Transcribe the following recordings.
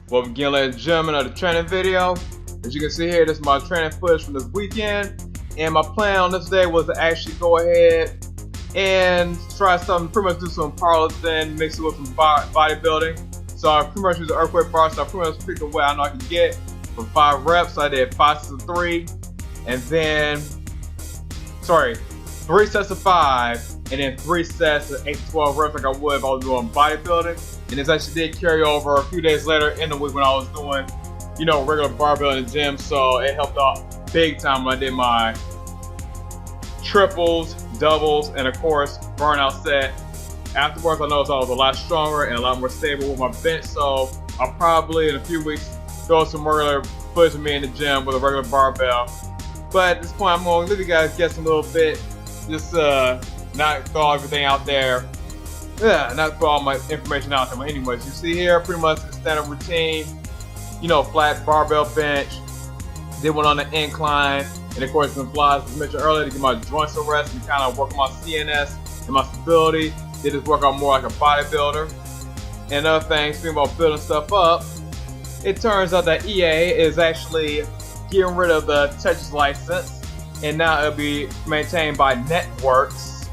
Welcome again, ladies and gentlemen, of the training video. As you can see here, this is my training footage from this weekend. And my plan on this day was to actually go ahead and try something, pretty much do some powerlifting, mix it with some bodybuilding. So I pretty much used the earthquake bar, so I pretty much picked the way I know I can get for 5 reps. So I did 5 sets of 3, and then, 3 sets of 5, and then 3 sets of 8 to 12 reps like I would if I was doing bodybuilding. And this actually did carry over a few days later in the week when I was doing, regular barbell in the gym. So it helped out big time when I did my triples, doubles, and of course, burnout set. Afterwards, I noticed I was a lot stronger and a lot more stable with my bench. So I'll probably, in a few weeks, throw some regular footage of me in the gym with a regular barbell. But at this point, I'm going to leave you guys guess a little bit. Just not throw everything out there. Yeah, not throw all my information out there. But anyways, you see here, pretty much the standard routine. Flat barbell bench. Did one on the incline. And of course, some flies, as mentioned earlier, to get my joints to rest and kind of work on my CNS and my stability. Did this work out more like a bodybuilder. And other things, speaking about building stuff up, it turns out that EA is actually getting rid of the Tetris license, and now it'll be maintained by Networks,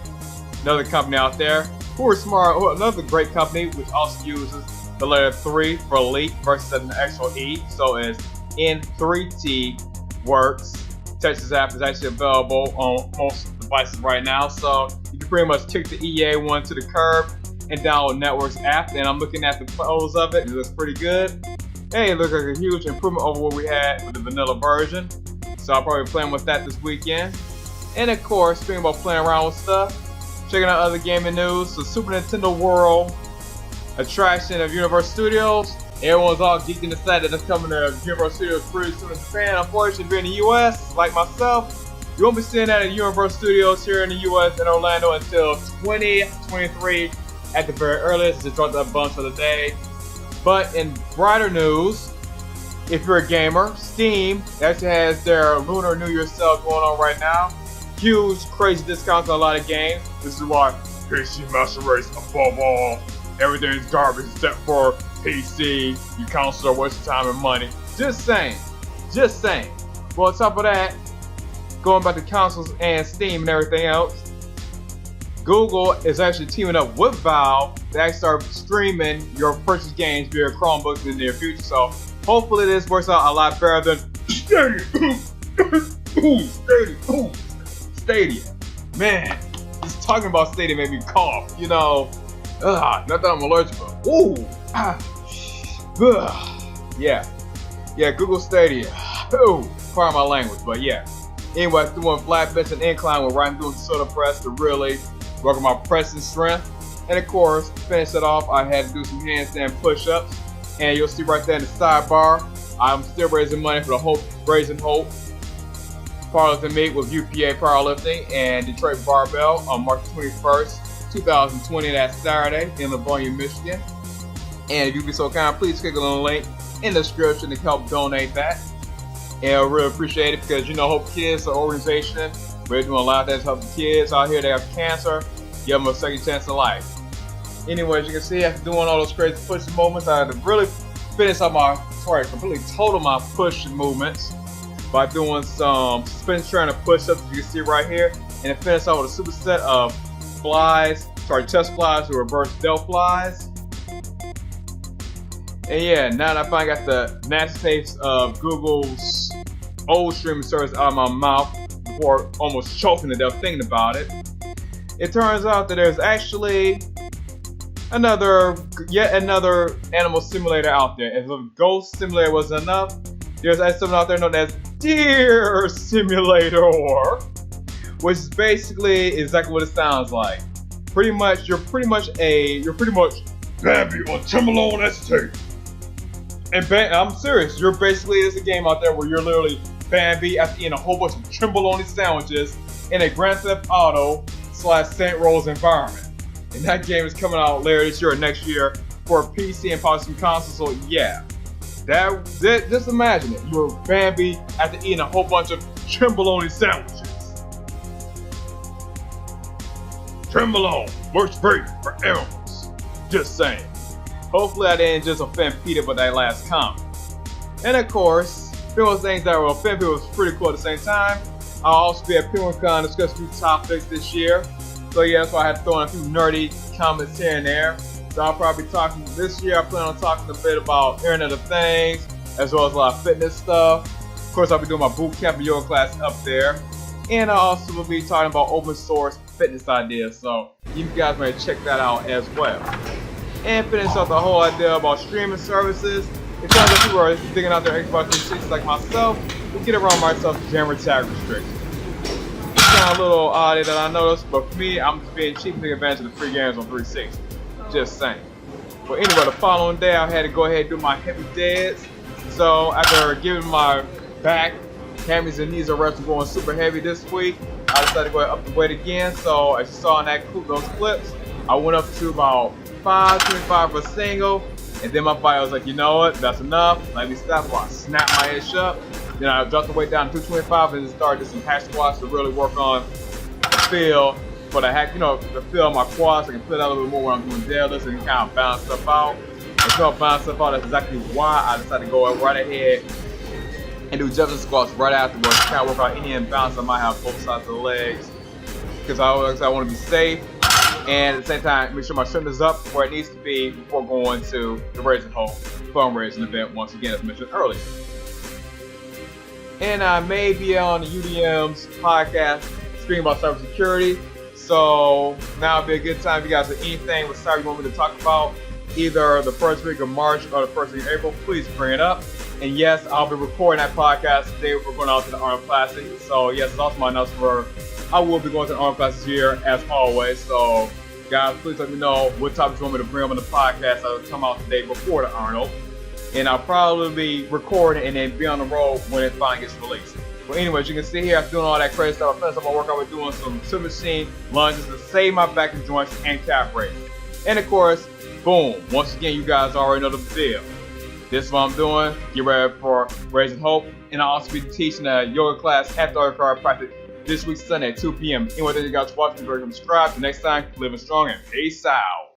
another company out there who are smart. Another great company which also uses the letter 3 for elite versus an actual E, so it's N3T Works. Tetris app is actually available on most devices right now, so you can pretty kick the EA one to the curb and download Networks app. And I'm looking at the photos of it. It looks pretty good. Hey, it looks like a huge improvement over what we had with the vanilla version. So I'll probably be playing with that this weekend. And of course, speaking about playing around with stuff, checking out other gaming news. The Super Nintendo World attraction of Universal Studios. Everyone's all geeked and excited that's coming to Universal Studios pretty soon in Japan. Unfortunately, if you're in the US, like myself, you won't be seeing that at Universal Studios here in the US in Orlando until 2023 at the very earliest. Just dropped that bunch for the day. But in brighter news, if you're a gamer, Steam actually has their Lunar New Year sale going on right now. Huge, crazy discounts on a lot of games. This is why PC Master Race above all. Everything's garbage except for PC. You consoles are wasting time and money. Just saying. Just saying. Well, on top of that, going back to consoles and Steam and everything else, Google is actually teaming up with Valve to actually start streaming your purchased games via Chromebooks in the near future. So hopefully this works out a lot better than Stadia. Stadia. Man, just talking about Stadia made me cough. Not that I'm allergic, but yeah, Google Stadia. Pardon my language, but yeah. Anyway, doing flat bench and incline with right doing shoulder press to really work on my pressing strength. And of course, to finish it off, I had to do some handstand push-ups. And you'll see right there in the sidebar, I'm still raising money for the Raising Hope Powerlifting Meet with UPA Powerlifting and Detroit Barbell on March 21st, 2020, that Saturday in Livonia, Michigan. And if you'd be so kind, please click on the link in the description to help donate that. And I really appreciate it because, Hope Kids, the organization, we're doing a lot that's helping kids out here that have cancer, give them a second chance in life. Anyways, you can see after doing all those crazy pushing movements, I had to really finish up completely total my pushing movements by doing some suspension training push-ups, you can see right here, and then finish off with a superset of chest flies or reverse delt flies. And yeah, now that I finally got the nasty taste of Google's old streaming service out of my mouth before almost choking to death thinking about it, it turns out that there's actually yet another animal simulator out there. If a ghost simulator wasn't enough, there's actually something out there known as Deer Simulator, which is basically exactly what it sounds like. You're pretty much Bambi or Timberlane acetate. And I'm serious, there's a game out there where you're literally Bambi after eating a whole bunch of Timberlane sandwiches in a Grand Theft Auto / Saint Rose environment. And that game is coming out later this year or next year for PC and possibly some consoles. So yeah, just imagine it. You're Bambi after eating a whole bunch of Timberlane sandwiches. Timberlane works great for animals. Just saying. Hopefully I didn't just offend Peter with that last comment. And of course, few things that will offend people was pretty cool at the same time. I'll also be at PenguinCon discussing a few topics this year. So yeah, that's why I had to throw in a few nerdy comments here and there. So I'll probably be talking this year. I plan on talking a bit about Internet of Things, as well as a lot of fitness stuff. Of course, I'll be doing my boot camp and yoga class up there. And I also will be talking about open source fitness ideas. So you guys may check that out as well. And finish up the whole idea about streaming services. It turns out people are digging out their Xbox 360 like myself. We get around myself jammer tag restrictions. It's kind of a little odd that I noticed, but for me, I'm just being cheap and taking advantage of the free games on 360. Just saying. But anyway, the following day, I had to go ahead and do my heavy deads. So after giving my back, hammies and knees a rest and going super heavy this week, I decided to go ahead and up the weight again. So as you saw in those clips, I went up to about 525 for a single. And then my body was like, you know what, that's enough. Let me stop. While I snapped my ish up. Then I dropped the weight down to 225 and then started some hack squats to really work on the feel for the hack, the feel of my quads. I can put out a little bit more when I'm doing deadlifts and kind of balance stuff out. And so I balance stuff out, that's exactly why I decided to go right ahead and do jumping squats right afterwards. Kind of work out any imbalance I might have both sides of the legs. Because I want to be safe. And at the same time, make sure my strength is up where it needs to be before going to the Raise and Hold fundraising event once again, as mentioned earlier. And I may be on the UDM's podcast speaking about cybersecurity. So now would be a good time if you guys have anything with cyber you want me to talk about, either the first week of March or the first week of April, please bring it up. And yes, I'll be recording that podcast today. We're going out to the Arnold Classic. So yes, it's also my announcement for I will be going to the Arnold Classic this year as always. So guys, please let me know what topics you want me to bring up on the podcast that will come out today before the Arnold. And I'll probably be recording and then be on the road when it finally gets released. But anyways, you can see here I'm doing all that crazy stuff. I finished up my workout with doing some swim machine lunges to save my back and joints and calf raise. And of course, boom, once again, you guys already know the deal. This is what I'm doing. Get ready for Raise and Hope. And I'll also be teaching a yoga class at the Yoga Practice this week Sunday at 2 p.m. Anyway, thank you guys for watching. Remember to subscribe. Till next time, living strong and peace out.